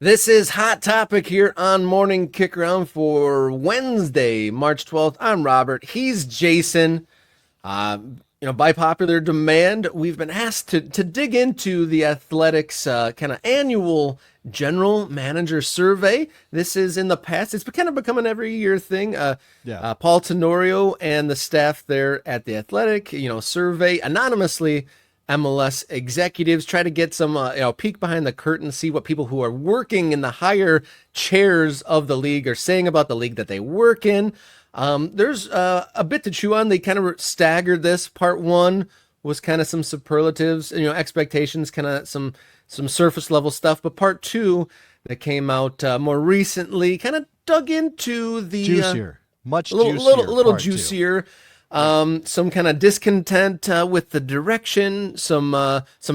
This is Hot Topic here on Morning Kick Around for Wednesday, March 12th. I'm Robert. He's Jason. By popular demand, we've been asked to dig into the Athletics kind of annual general manager survey. This is in the past. It's kind of become an every year thing. Paul Tenorio and the staff there at the Athletic, survey anonymously MLS executives, try to get some peek behind the curtain, see what people who are working in the higher chairs of the league are saying about the league that they work in. There's a bit to chew on. They kind of staggered this. Part one was kind of some superlatives, expectations, kind of some surface level stuff. But part two that came out more recently kind of dug into the juicier, much a little, juicier, little juicier. Some kind of discontent with the direction. Some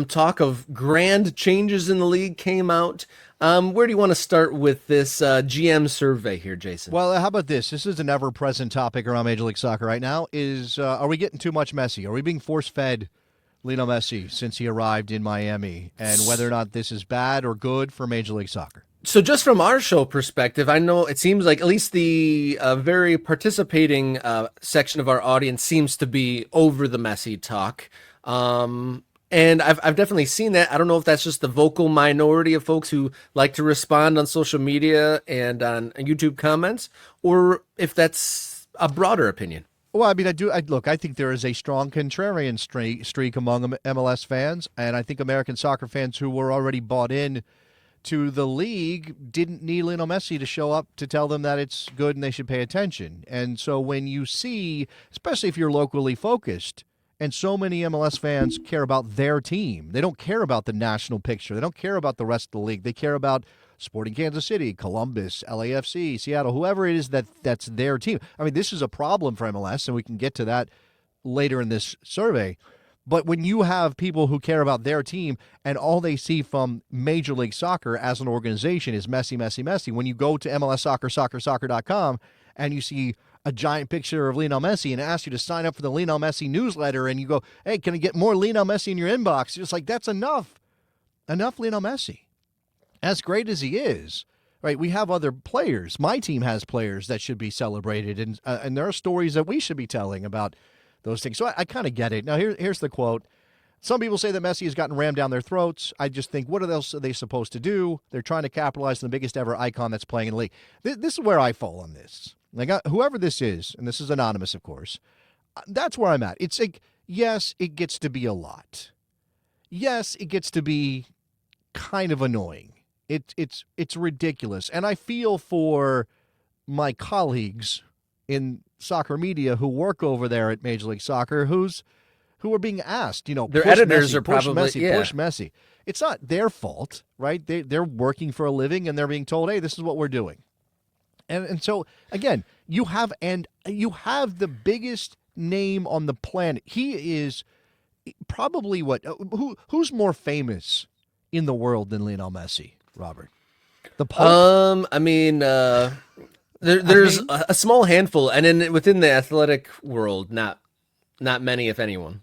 talk of grand changes in the league came out. Where do you want to start with this GM survey here, Jason? Well, how about this? This is an ever-present topic around Major League Soccer right now. Are we getting too much Messi? Are we being force-fed Lionel Messi since he arrived in Miami? And whether or not this is bad or good for Major League Soccer? So just from our show perspective, I know it seems like at least the very participating section of our audience seems to be over the Messi talk. And I've definitely seen that. I don't know if that's just the vocal minority of folks who like to respond on social media and on YouTube comments, or if that's a broader opinion. Well, I mean, I think there is a strong contrarian streak among MLS fans, and I think American soccer fans who were already bought in to the league didn't need Lionel Messi to show up to tell them that it's good and they should pay attention. And so when you see, especially if you're locally focused, and so many MLS fans care about their team. They don't care about the national picture. They don't care about the rest of the league. They care about Sporting Kansas City, Columbus, LAFC, Seattle, whoever it is that's their team. I mean, this is a problem for MLS, and we can get to that later in this survey. But when you have people who care about their team and all they see from Major League Soccer as an organization is Messi, Messi, Messi, when you go to MLS soccer.com and you see a giant picture of Lionel Messi and ask you to sign up for the Lionel Messi newsletter and you go, hey, can I get more Lionel Messi in your inbox? You're just like, that's enough. Enough Lionel Messi. As great as he is, right, we have other players. My team has players that should be celebrated, and there are stories that we should be telling about those things. So I kind of get it. Now, here's the quote. Some people say that Messi has gotten rammed down their throats. I just think, what else are they supposed to do? They're trying to capitalize on the biggest ever icon that's playing in the league. This is where I fall on this. Like, whoever this is, and this is anonymous, of course, that's where I'm at. It's like, yes, it gets to be a lot. Yes, it gets to be kind of annoying. It's ridiculous. And I feel for my colleagues in soccer media who work over there at Major League Soccer who are being asked, their editors Messi, are probably push Messi. It's not their fault, right? They're working for a living and they're being told, hey, this is what we're doing. And so again, you have the biggest name on the planet. He is probably who's more famous in the world than Lionel Messi, Robert? The Pope? There's a small handful, and within the athletic world, not many, if anyone.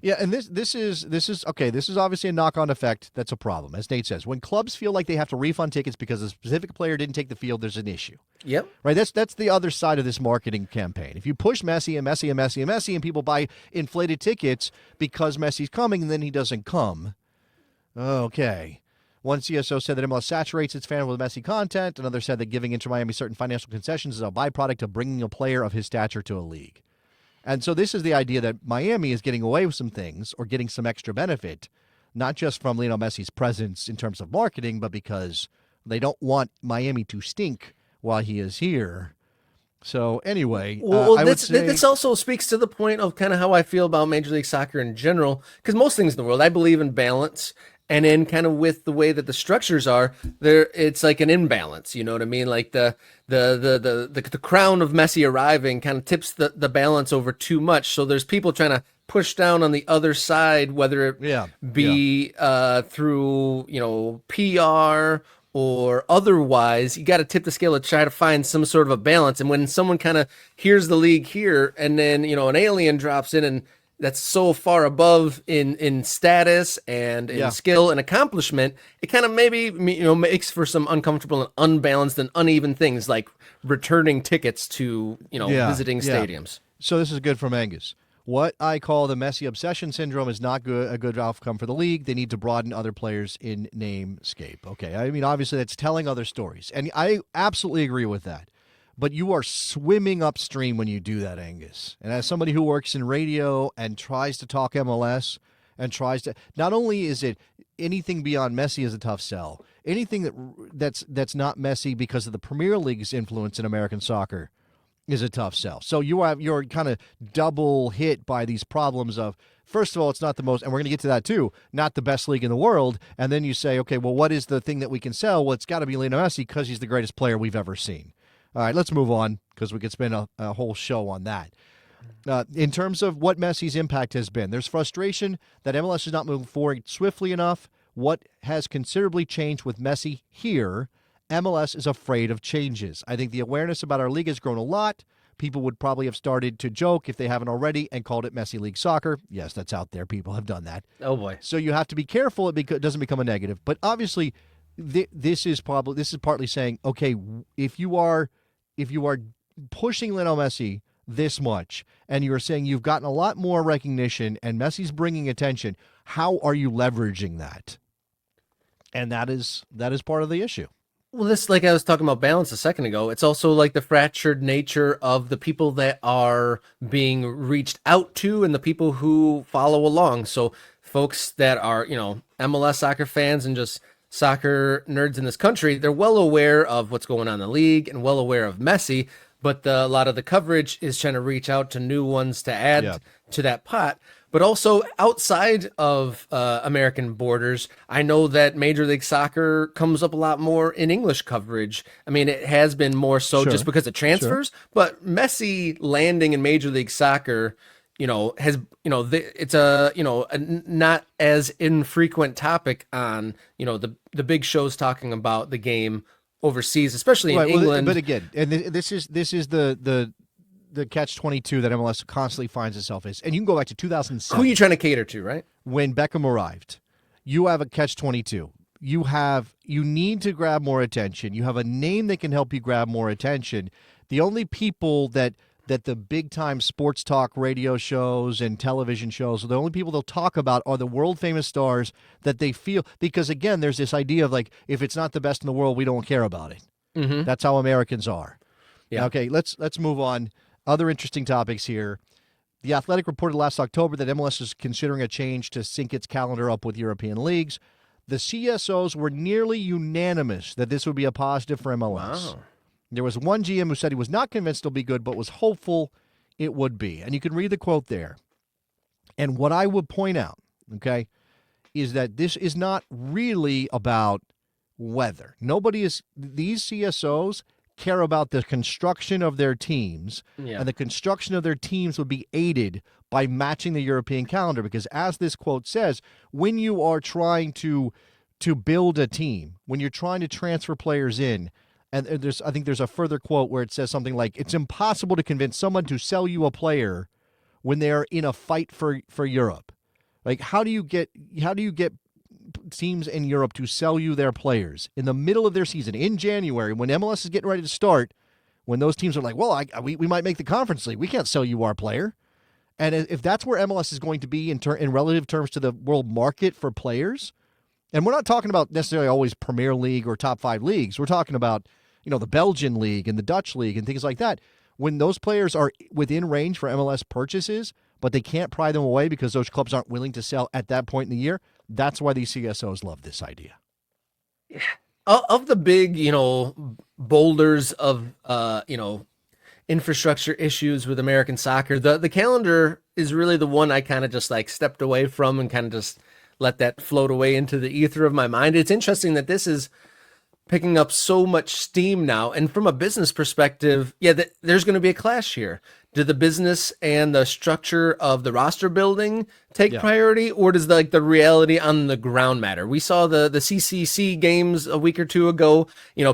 Yeah, and this is okay. This is obviously a knock-on effect. That's a problem, as Nate says. When clubs feel like they have to refund tickets because a specific player didn't take the field, there's an issue. Yep. Right. That's the other side of this marketing campaign. If you push Messi and Messi and Messi and Messi, and people buy inflated tickets because Messi's coming, and then he doesn't come. Okay. One CSO said that MLS saturates its fan with Messi content. Another said that giving Inter Miami certain financial concessions is a byproduct of bringing a player of his stature to a league. And so this is the idea that Miami is getting away with some things or getting some extra benefit, not just from Lionel Messi's presence in terms of marketing, but because they don't want Miami to stink while he is here. So anyway, this also speaks to the point of kind of how I feel about Major League Soccer in general, because most things in the world, I believe in balance. And then kind of with the way that the structures are there, it's like an imbalance. You know what I mean? Like the crown of Messi arriving kind of tips the balance over too much. So there's people trying to push down on the other side, whether it be through, PR or otherwise. You got to tip the scale to try to find some sort of a balance. And when someone kind of hears the league here and then, an alien drops in that's so far above in status and in Yeah. skill and accomplishment, it kind of maybe makes for some uncomfortable and unbalanced and uneven things like returning tickets to Yeah. visiting Yeah. stadiums. So this is good from Angus. What I call the Messi obsession syndrome is not good, a good outcome for the league. They need to broaden other players in namescape. Okay, I mean, obviously that's telling other stories, and I absolutely agree with that. But you are swimming upstream when you do that, Angus. And as somebody who works in radio and tries to talk MLS and tries to, not only is it anything beyond Messi is a tough sell. Anything that's not Messi because of the Premier League's influence in American soccer is a tough sell. So you're kind of double hit by these problems of, first of all, it's not the most, and we're going to get to that too, not the best league in the world. And then you say, okay, well, what is the thing that we can sell? Well, it's got to be Lionel Messi because he's the greatest player we've ever seen. All right, let's move on because we could spend a whole show on that. In terms of what Messi's impact has been, there's frustration that MLS is not moving forward swiftly enough. What has considerably changed with Messi here? MLS is afraid of changes. I think the awareness about our league has grown a lot. People would probably have started to joke, if they haven't already, and called it Messi League Soccer. Yes, that's out there. People have done that. Oh boy. So you have to be careful it doesn't become a negative. But obviously, this is partly saying, okay, if you are pushing Lionel Messi this much, and you're saying you've gotten a lot more recognition, and Messi's bringing attention, how are you leveraging that? And that is part of the issue. Well, this, like I was talking about balance a second ago, it's also like the fractured nature of the people that are being reached out to and the people who follow along. So folks that are, MLS soccer fans and just soccer nerds in this country, they're well aware of what's going on in the league and well aware of Messi, but a lot of the coverage is trying to reach out to new ones to add to that pot. But also outside of American borders, I know that Major League Soccer comes up a lot more in English coverage. I mean, it has been more so just because of transfers, but Messi landing in Major League Soccer, it's a not as infrequent topic on, the big shows talking about the game overseas, especially in England. But again, and this is the catch-22 that MLS constantly finds itself is. And you can go back to 2007. Who are you trying to cater to, right? When Beckham arrived, you have a catch-22. You need to grab more attention. You have a name that can help you grab more attention. The only people that the big-time sports talk radio shows and television shows, the only people they'll talk about are the world-famous stars that they feel. Because, again, there's this idea of, like, if it's not the best in the world, we don't care about it. Mm-hmm. That's how Americans are. Yeah. Okay, let's move on. Other interesting topics here. The Athletic reported last October that MLS is considering a change to sync its calendar up with European leagues. The CSOs were nearly unanimous that this would be a positive for MLS. Wow. There was one GM who said he was not convinced it'll be good, but was hopeful it would be. And you can read the quote there. And what I would point out, okay, is that this is not really about weather. These CSOs care about the construction of their teams, and the construction of their teams would be aided by matching the European calendar, because as this quote says, when you are trying to build a team, when you're trying to transfer players in, and I think there's a further quote where it says something like, it's impossible to convince someone to sell you a player when they're in a fight for Europe. Like, how do you get teams in Europe to sell you their players in the middle of their season in January when MLS is getting ready to start, when those teams are like, well, we might make the Conference League. We can't sell you our player. And if that's where MLS is going to be in relative terms to the world market for players, and we're not talking about necessarily always Premier League or top 5 leagues. We're talking about, the Belgian League and the Dutch League and things like that. When those players are within range for MLS purchases, but they can't pry them away because those clubs aren't willing to sell at that point in the year, that's why these CSOs love this idea. Of the big, boulders of, infrastructure issues with American soccer, the calendar is really the one I kind of just like stepped away from and kind of just let that float away into the ether of my mind. It's interesting that this is picking up so much steam now. And from a business perspective, there's going to be a clash here. Do the business and the structure of the roster building take priority, or does the reality on the ground matter? We saw the CCC games a week or two ago,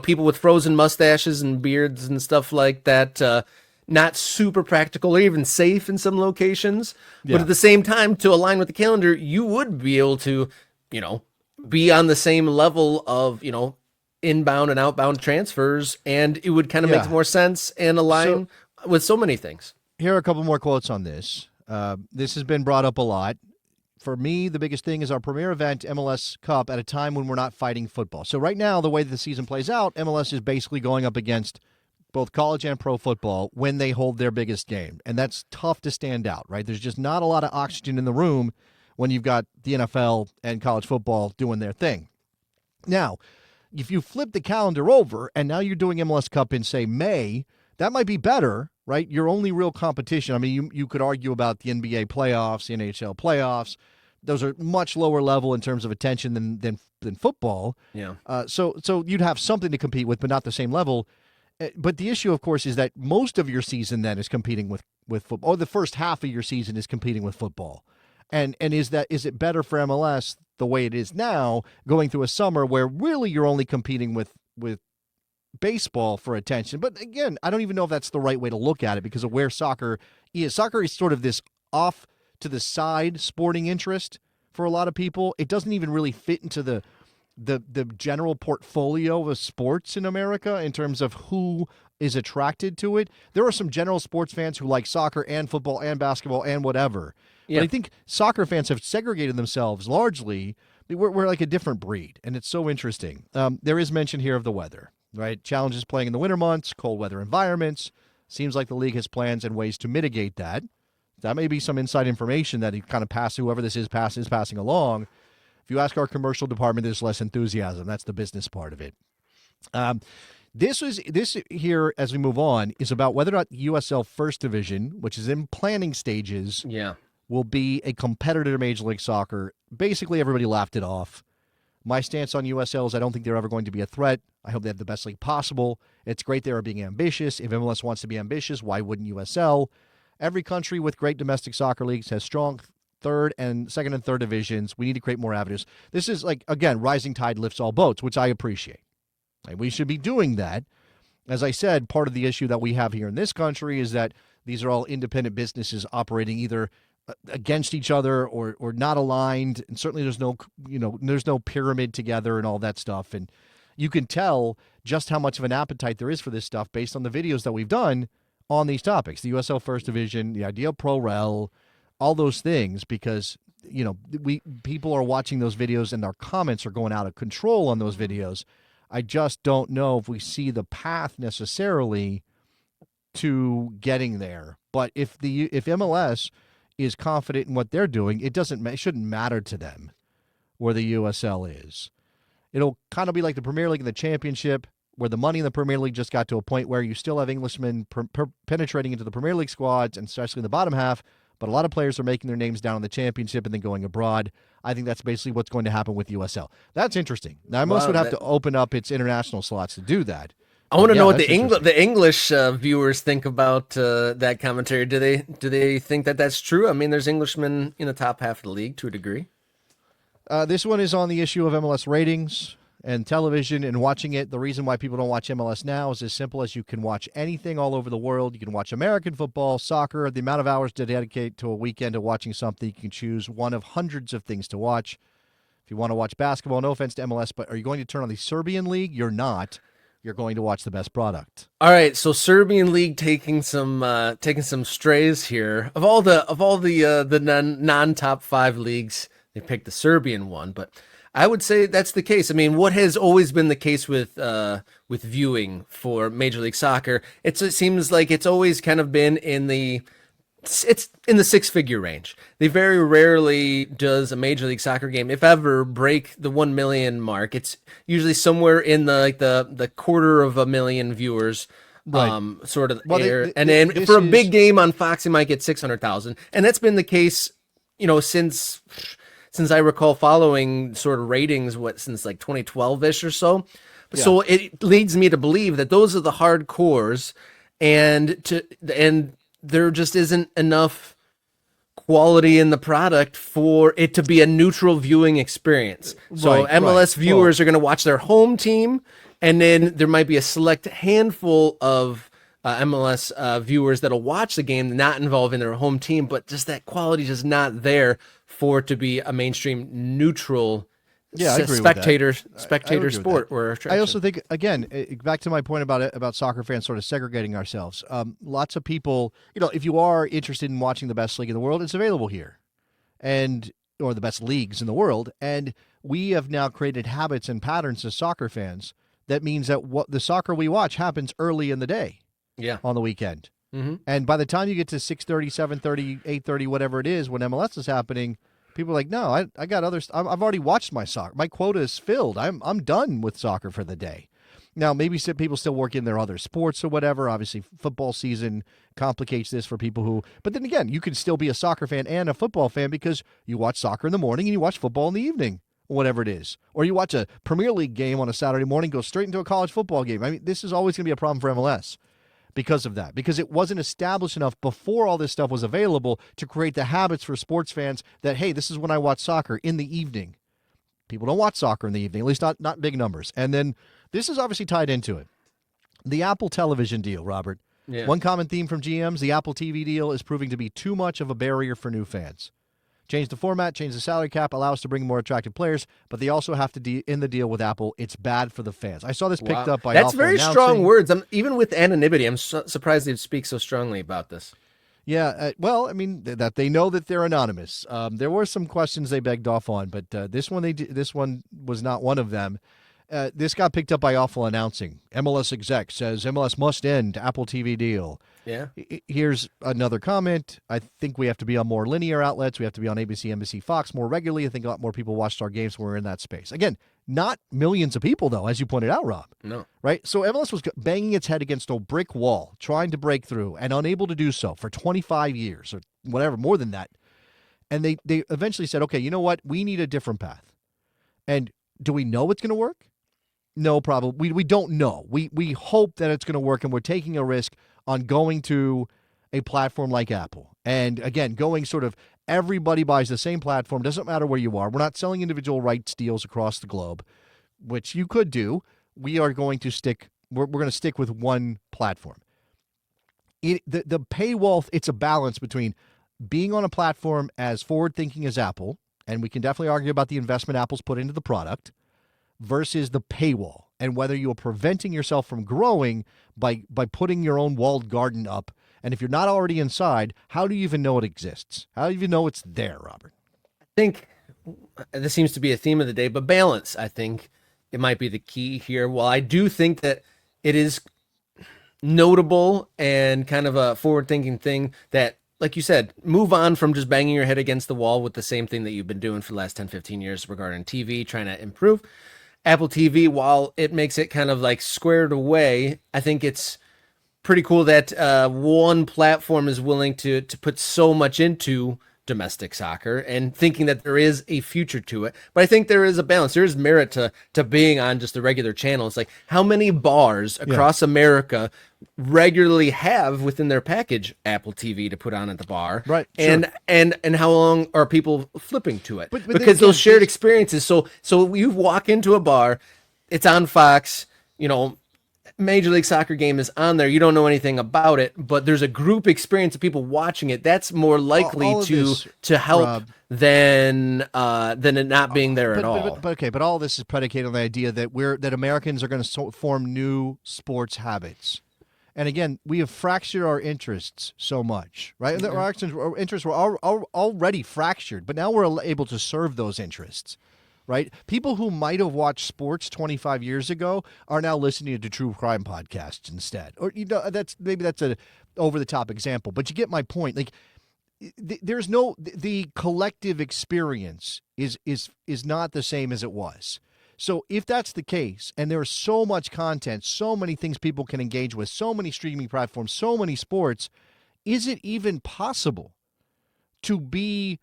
people with frozen mustaches and beards and stuff like that, not super practical or even safe in some locations. Yeah. But at the same time, to align with the calendar, you would be able to, be on the same level of, inbound and outbound transfers, and it would kind of make Yeah. more sense and align with so many things. Here are a couple more quotes on this. This has been brought up a lot. For me, the biggest thing is our premier event, MLS Cup, at a time when we're not fighting football. So right now, the way the season plays out, MLS is basically going up against both college and pro football when they hold their biggest game. And that's tough to stand out, right? There's just not a lot of oxygen in the room when you've got the NFL and college football doing their thing. Now, if you flip the calendar over and now you're doing MLS Cup in, say, May, that might be better, right? Your only real competition. I mean, you could argue about the NBA playoffs, the NHL playoffs. Those are much lower level in terms of attention than football. Yeah. So you'd have something to compete with, but not the same level. But the issue, of course, is that most of your season then is competing with football, or the first half of your season is competing with football. And is it better for MLS the way it is now, going through a summer where really you're only competing with baseball for attention? But again, I don't even know if that's the right way to look at it because of where soccer is. Soccer is sort of this off to the side sporting interest for a lot of people. It doesn't even really fit into the general portfolio of sports in America in terms of who is attracted to it. There are some general sports fans who like soccer and football and basketball and whatever. Yeah. But I think soccer fans have segregated themselves largely. We're like a different breed, and it's so interesting. There is mention here of the weather, right? Challenges playing in the winter months, cold weather environments. Seems like the league has plans and ways to mitigate that. That may be some inside information that he kind of whoever this is passing along. If you ask our commercial department, there's less enthusiasm. That's the business part of it. This here, as we move on, is about whether or not USL First Division, which is in planning stages, will be a competitor to Major League Soccer. Basically, everybody laughed it off. My stance on USL is I don't think they're ever going to be a threat. I hope they have the best league possible. It's great they are being ambitious. If MLS wants to be ambitious, why wouldn't USL? Every country with great domestic soccer leagues has strong second and third divisions. We need to create more avenues. This is like, again, rising tide lifts all boats, which I appreciate. Like, we should be doing that. As I said, part of the issue that we have here in this country is that these are all independent businesses operating either against each other or not aligned. And certainly there's no pyramid together and all that stuff. And you can tell just how much of an appetite there is for this stuff based on the videos that we've done on these topics. The USL First Division, the idea of Pro Rel, all those things, because people are watching those videos and our comments are going out of control on those videos. I just don't know if we see the path necessarily to getting there. But if MLS is confident in what they're doing, it shouldn't matter to them where the USL is. It'll kind of be like the Premier League and the Championship, where the money in the Premier League just got to a point where you still have Englishmen penetrating into the Premier League squads, and especially in the bottom half, but a lot of players are making their names down in the Championship and then going abroad. I think that's basically what's going to happen with USL. That's interesting. Now, MLS would have to open up its international slots to do that. I want to know what the English viewers think about that commentary. Do they think that that's true? I mean, there's Englishmen in the top half of the league to a degree. This one is on the issue of MLS ratings and television and watching it. The reason why people don't watch MLS now is as simple as you can watch anything all over the world. You can watch American football, soccer, the amount of hours to dedicate to a weekend of watching something. You can choose one of hundreds of things to watch. If you want to watch basketball, no offense to MLS, but are you going to turn on the Serbian league? You're not. You're going to watch the best product. All right, so Serbian league taking some strays here. Of all the non-top 5 leagues, they picked the Serbian one, but I would say that's the case. I mean, what has always been the case with viewing for Major League Soccer? It seems like it's always kind of been in the 6-figure range. They very rarely does a Major League Soccer game, if ever, break the 1 million mark. It's usually somewhere in the 250,000 viewers. Right. Sort of there. And then for a big game on Fox, you might get 600,000. And that's been the case, since I recall following sort of ratings, since like 2012-ish or so. Yeah. So it leads me to believe that those are the hardcores, and there just isn't enough quality in the product for it to be a neutral viewing experience. So MLS viewers are going to watch their home team, and then there might be a select handful of MLS viewers that'll watch the game, not involving their home team, but just that quality just not there for it to be a mainstream neutral Yeah, I agree with that. spectator agree with sport that. or I attraction. also think, again, back to my point about soccer fans sort of segregating ourselves. Lots of people, if you are interested in watching the best league in the world, it's available here, and or the best leagues in the world, and we have now created habits and patterns as soccer fans. That means that what the soccer we watch happens early in the day Yeah. on the weekend. Mm-hmm. And by the time you get to 6:30, 7:30, 8:30, whatever it is, when MLS is happening, people are like, no, I got others. I've already watched my soccer. My quota is filled. I'm done with soccer for the day. Now, maybe some people still work in their other sports or whatever. Obviously, football season complicates this for people who. But then again, you can still be a soccer fan and a football fan because you watch soccer in the morning and you watch football in the evening, whatever it is. Or you watch a Premier League game on a Saturday morning, go straight into a college football game. I mean, this is always going to be a problem for MLS. Because of that, because it wasn't established enough before all this stuff was available to create the habits for sports fans that, hey, this is when I watch soccer in the evening. People don't watch soccer in the evening, at least not big numbers. And then this is obviously tied into it. The Apple television deal, Robert. Yeah. One common theme from GMs, the Apple TV deal is proving to be too much of a barrier for new fans. Change the format, change the salary cap, allow us to bring more attractive players, but they also have to in the deal with Apple. It's bad for the fans. I saw this picked up by That's Alpha very announcing. strong words. Even with anonymity, I'm surprised they speak so strongly about this. Yeah, well, I mean that they know that they're anonymous. There were some questions they begged off on, but this one was not one of them. This got picked up by Awful announcing. MLS Execs says MLS must end Apple TV deal. Yeah. Here's another comment. I think we have to be on more linear outlets. We have to be on ABC, NBC, Fox more regularly. I think a lot more people watched our games when we were in that space. Again, not millions of people, though, as you pointed out, Rob. No. Right? So MLS was banging its head against a brick wall, trying to break through, and unable to do so for 25 years or whatever, more than that. And they eventually said, okay, you know what? We need a different path. And do we know it's going to work? No, probably. We don't know. We hope that it's going to work, and we're taking a risk on going to a platform like Apple. And again, going sort of everybody buys the same platform. Doesn't matter where you are. We're not selling individual rights deals across the globe, which you could do. We are going to stick. We're going to stick with one platform. The paywall. It's a balance between being on a platform as forward-thinking as Apple, and we can definitely argue about the investment Apple's put into the product, versus the paywall, and whether you are preventing yourself from growing by putting your own walled garden up. And if you're not already inside, how do you even know it exists? How do you know it's there, Robert? I think this seems to be a theme of the day, but balance, I think it might be the key here. While I do think that it is notable and kind of a forward-thinking thing that, like you said, move on from just banging your head against the wall with the same thing that you've been doing for the last 10, 15 years regarding TV, trying to improve. Apple TV, while it makes it kind of like squared away, I think it's pretty cool that one platform is willing to put so much into domestic soccer and thinking that there is a future to it. But I think there is a balance. There is merit to being on just the regular channel. It's like how many bars across America regularly have within their package Apple TV to put on at the bar, right? And how long are people flipping to it? But because those shared experiences. So you walk into a bar, it's on Fox, Major League Soccer game is on there. You don't know anything about it, but there's a group experience of people watching it. That's more likely to help Rob, than it not being there at all. But all this is predicated on the idea that Americans are going to form new sports habits. And again, we have fractured our interests so much, right? Yeah. Our interests were already fractured, but now we're able to serve those interests. Right? People who might have watched sports 25 years ago are now listening to true crime podcasts instead. Or that's a over the top example, but you get my point. Like there's the collective experience is not the same as it was. So if that's the case, and there's so much content, so many things people can engage with, so many streaming platforms, so many sports, is it even possible to be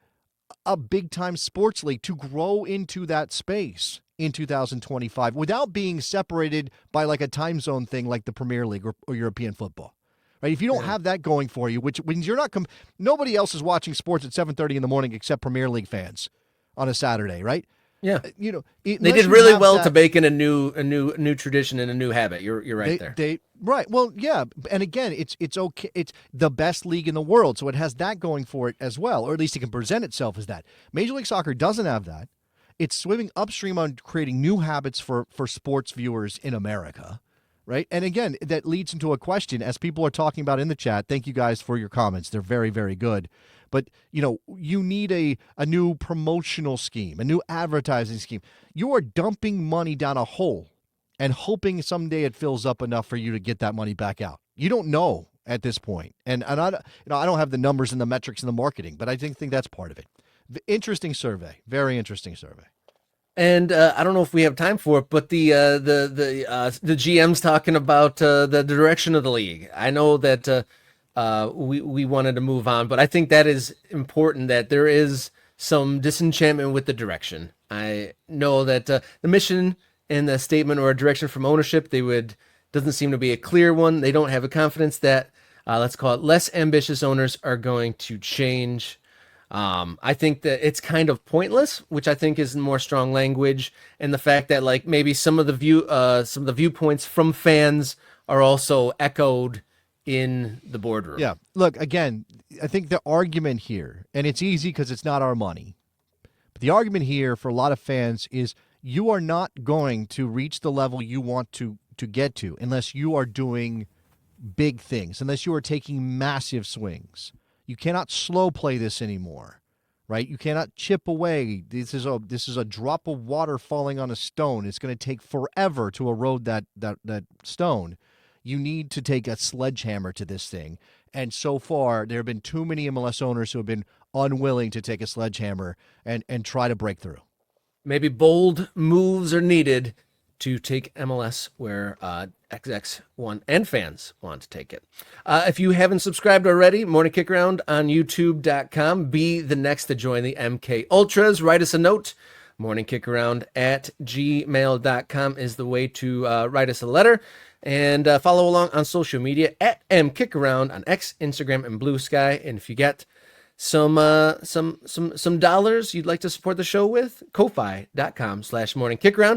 a big-time sports league, to grow into that space in 2025 without being separated by like a time zone thing like the Premier League or European football? Right? If you don't have that going for you, which means you're not nobody else is watching sports at 7:30 in the morning except Premier League fans on a Saturday, right? Yeah. They unless did you really have well that, to bake in a new tradition and a new habit. You're right there. Right. Well, yeah, and again, it's okay. It's the best league in the world, so it has that going for it as well, or at least it can present itself as that. Major League Soccer doesn't have that. It's swimming upstream on creating new habits for sports viewers in America, right? And again, that leads into a question as people are talking about in the chat. Thank you guys for your comments. They're very, very good. But, you need a new promotional scheme, a new advertising scheme. You are dumping money down a hole and hoping someday it fills up enough for you to get that money back out. You don't know at this point. And I don't have the numbers and the metrics and the marketing, but I think that's part of it. Interesting survey. Very interesting survey. And I don't know if we have time for it, but the GM's talking about the direction of the league. I know that we wanted to move on, but I think that is important, that there is some disenchantment with the direction. I know that the mission and the statement or a direction from ownership, doesn't seem to be a clear one. They don't have a confidence that let's call it less ambitious owners are going to change. I think that it's kind of pointless, which I think is more strong language, and the fact that like maybe some of the viewpoints from fans are also echoed in the boardroom. Yeah. Look, again, I think the argument here, and it's easy because it's not our money, but the argument here for a lot of fans is you are not going to reach the level you want to get to unless you are doing big things, unless you are taking massive swings. You cannot slow play this anymore, right? You cannot chip away. This is a drop of water falling on a stone. It's going to take forever to erode that stone. You need to take a sledgehammer to this thing. And so far, there have been too many MLS owners who have been unwilling to take a sledgehammer and try to break through. Maybe bold moves are needed to take MLS where execs want and fans want to take it. If you haven't subscribed already, Morning Kick Around on YouTube.com. Be the next to join the MK Ultras. Write us a note. morningkickaround@gmail.com is the way to write us a letter. And follow along on social media at MKickaround on X, Instagram, and Blue Sky. And if you get some dollars you'd like to support the show with, ko-fi.com/morningkickaround.